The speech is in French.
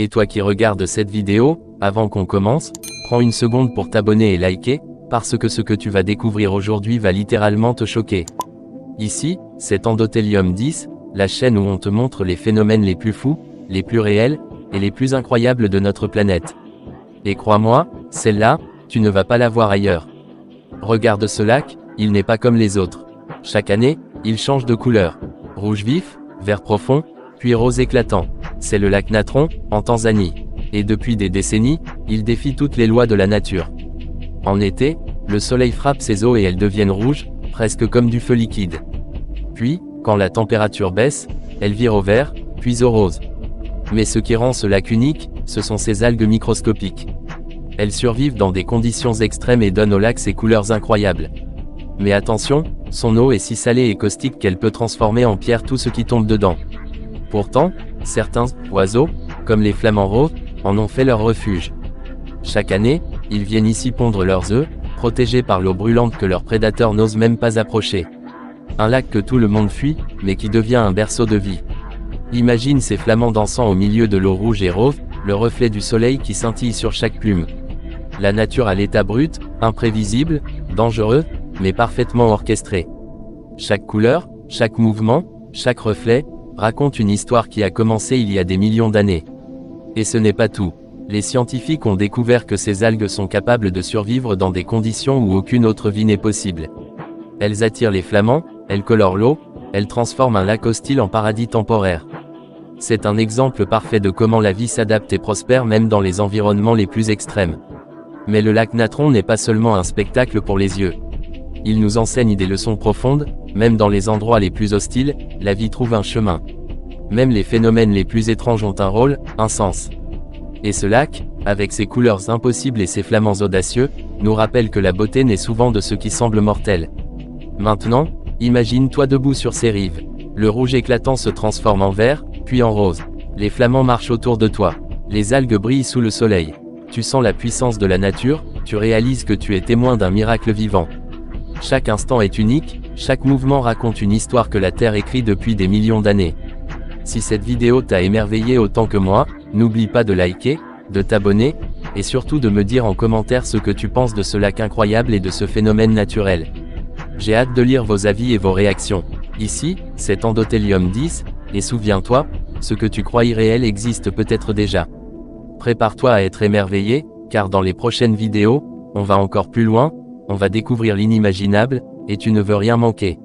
Et toi qui regardes cette vidéo, avant qu'on commence, prends une seconde pour t'abonner et liker, parce que ce que tu vas découvrir aujourd'hui va littéralement te choquer. Ici, c'est Endothelium 10, la chaîne où on te montre les phénomènes les plus fous, les plus réels, et les plus incroyables de notre planète. Et crois-moi, celle-là, tu ne vas pas la voir ailleurs. Regarde ce lac, il n'est pas comme les autres. Chaque année, il change de couleur. Rouge vif, vert profond, puis rose éclatant. C'est le lac Natron, en Tanzanie. Et depuis des décennies, il défie toutes les lois de la nature. En été, le soleil frappe ses eaux et elles deviennent rouges, presque comme du feu liquide. Puis, quand la température baisse, elles virent au vert, puis au rose. Mais ce qui rend ce lac unique, ce sont ses algues microscopiques. Elles survivent dans des conditions extrêmes et donnent au lac ses couleurs incroyables. Mais attention, son eau est si salée et caustique qu'elle peut transformer en pierre tout ce qui tombe dedans. Pourtant, certains oiseaux, comme les flamants roses, en ont fait leur refuge. Chaque année, ils viennent ici pondre leurs œufs, protégés par l'eau brûlante que leurs prédateurs n'osent même pas approcher. Un lac que tout le monde fuit, mais qui devient un berceau de vie. Imagine ces flamants dansant au milieu de l'eau rouge et rose, le reflet du soleil qui scintille sur chaque plume. La nature à l'état brut, imprévisible, dangereux, mais parfaitement orchestré. Chaque couleur, chaque mouvement, chaque reflet, raconte une histoire qui a commencé il y a des millions d'années. Et ce n'est pas tout. Les scientifiques ont découvert que ces algues sont capables de survivre dans des conditions où aucune autre vie n'est possible. Elles attirent les flamants, elles colorent l'eau, elles transforment un lac hostile en paradis temporaire. C'est un exemple parfait de comment la vie s'adapte et prospère même dans les environnements les plus extrêmes. Mais le lac Natron n'est pas seulement un spectacle pour les yeux. Il nous enseigne des leçons profondes, même dans les endroits les plus hostiles, la vie trouve un chemin. Même les phénomènes les plus étranges ont un rôle, un sens. Et ce lac, avec ses couleurs impossibles et ses flamants audacieux, nous rappelle que la beauté naît souvent de ce qui semble mortel. Maintenant, imagine-toi debout sur ces rives. Le rouge éclatant se transforme en vert, puis en rose. Les flamants marchent autour de toi. Les algues brillent sous le soleil. Tu sens la puissance de la nature, tu réalises que tu es témoin d'un miracle vivant. Chaque instant est unique, chaque mouvement raconte une histoire que la Terre écrit depuis des millions d'années. Si cette vidéo t'a émerveillé autant que moi, n'oublie pas de liker, de t'abonner, et surtout de me dire en commentaire ce que tu penses de ce lac incroyable et de ce phénomène naturel. J'ai hâte de lire vos avis et vos réactions. Ici, c'est Endothelium 10, et souviens-toi, ce que tu crois irréel existe peut-être déjà. Prépare-toi à être émerveillé, car dans les prochaines vidéos, on va encore plus loin, on va découvrir l'inimaginable, et tu ne veux rien manquer.